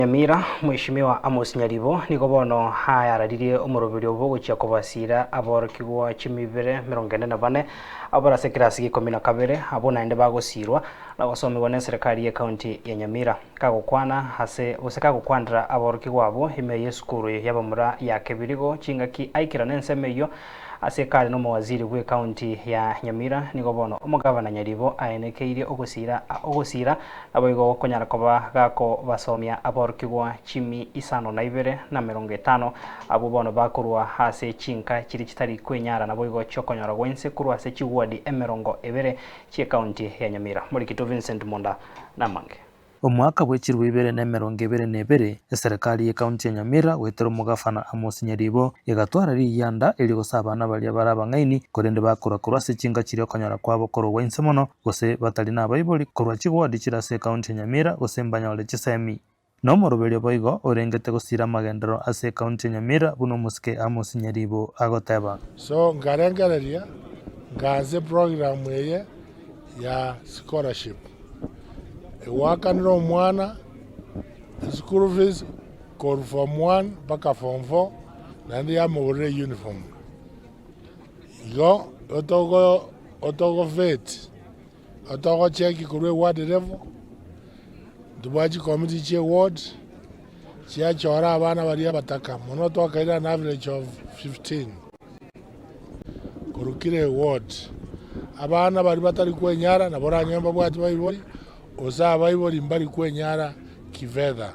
Nyamira, Mheshimiwa Amos Nyaribo nigo bono hayararirie Omoroberio Bwe'Chicholarship kubasira ABAOROKIGWA 2024 abarase kirasi 12 abo naende bagosirwa na basomerwa na serikali ya kaunti ya Nyamira kagokwana hase gukwanira ABAOROKIGWA abo ime yesukuru yabamura ya kebirigo chingaki aikira nensemeyo asekari no mawaziri we kaunti ya Nyamira nigo bono omugabana Nyaribo aenekeire ogosira aboigo konyara koba gako basomia ABAOROKIGWA 550 abo bono bakurwa hase chinka chiri chitari kwenyara na boigo chokonyara gwense kurwa se chiwadi 20 Chiekaonti ya Nyamira muri kito Vincent Monda namange. Omwaka bw'ekirwe 2022 eserikali ya kaunti ya Nyamira wetero mugafana Amos Nyaribo igatwara riyanda eri gusabana bali barabang'aini korende bakura se chinga kiri okonyara kwabo korwa inse mono gose batali na bayiboli korwa chigwadi kirase kaunti ya Nyamira gosembanya ole chisemi no Omoroberio boigo orengete gusira magendero ase kaunti ya Nyamira buno muske Amos Nyaribo agoteba so ngarengereria ngaze program eye ya scholarship wakanira omwana school fees kor form 1 mpaka form 4 nandi yamuburire uniform igo otogo vet otogo cheki kurwe ward level dubaji committee che ward chia chora abana bari bataka mono tokaira an average of 15 kurukire ward abana bari batari kwenyara na bora nyamba bwati bayibori osaba ibori mbari kwenyara kiveda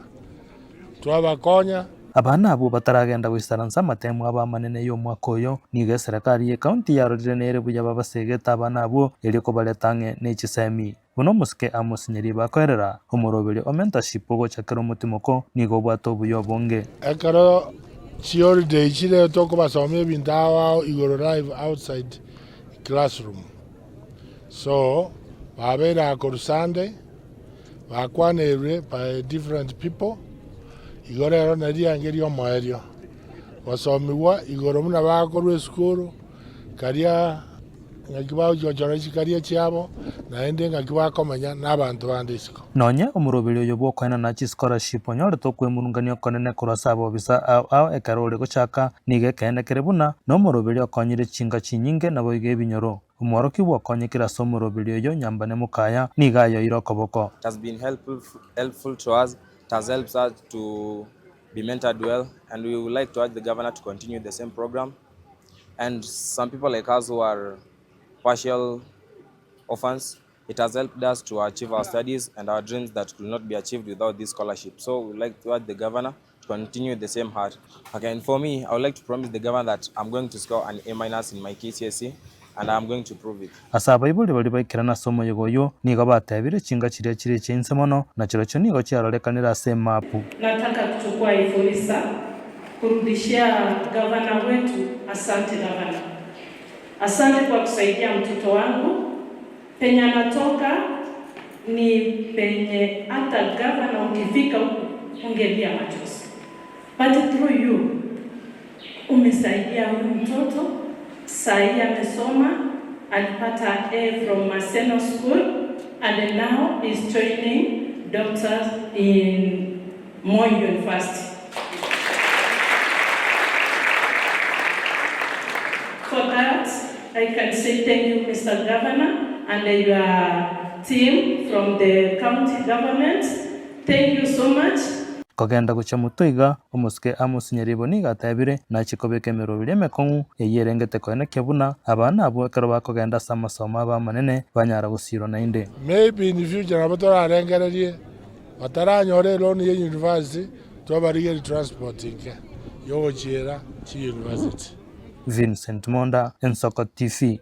twabakonya abana abo bataragenda gwisaransa amatemu abamanene yo mwakoyo niga serikali ya kaunti yarorire nere buya babasegeta abana abo eriko baletange n'ekisemi buno muske Amos Nyaribo akorera Omoroberio mentorship gochakera umutimoko nigo bwato buyo bonge ekaro theory day chire toko basome bindawa igoro live outside classroom so babera ko Sunday bakwanere by different people igorero naria ngerio moerio basomiwa igoro muna bakorwe skuru karia ngakibao jojo karia chiabo naende ngakibao komenya n'abantu bandisiko nonye Omoroberio yo bwokwena na scholarship onyore to kwemurunganio konene kurasaba obisa ao ekarole gochaka nige kende kerebuna no Omoroberio konyire chinga chinyinge nabo ige binyoro ABAOROKIGWA konyekira Omoroberio yo nyambane mukaya niga yo irokoboko. It has been helpful to us. It has helped us to be mentored well, and we would like to urge the governor to continue the same program. And some people like us who are partial orphans, it has helped us to achieve our studies and our dreams that could not be achieved without this scholarship. So we would like to urge the governor to continue the same heart. Okay, and for me, I would like to promise the governor that I'm going to score an A- in my KCSE. And I'm going to prove it. Asaba ibuli bali baikirana somo yogoyo nigo batebire chinga chiri chense mono na chirocho nigo chiarolekanira se mapu. Nataka kuchukua hii fursa kurudishia gavana wetu. Asante gavana. Asante kwa kusaidia mtoto wangu. Penye anatoka ni penye hata gavana ukifika huku ungelia machozi. But through you umesaidia huyu mtoto. Sai amesoma, alipata A from Maseno School, and now is training doctors in Moi University. For that, I can say thank you, Mr. Governor, and your team from the county government. Thank you so much. Kogenda gucha mutoiga omuske Amos Nyaribo niga tabire na chikobeke merobire mekongu eyerengete koene kebuna abana abo ekero bakogenda samasoma bamanene banyara gusiro nainde maybe in the future abatora arengererie bataranyore loan ye university twabarige transporting yo chira chi university. Vincent Monda, Ensoko TV.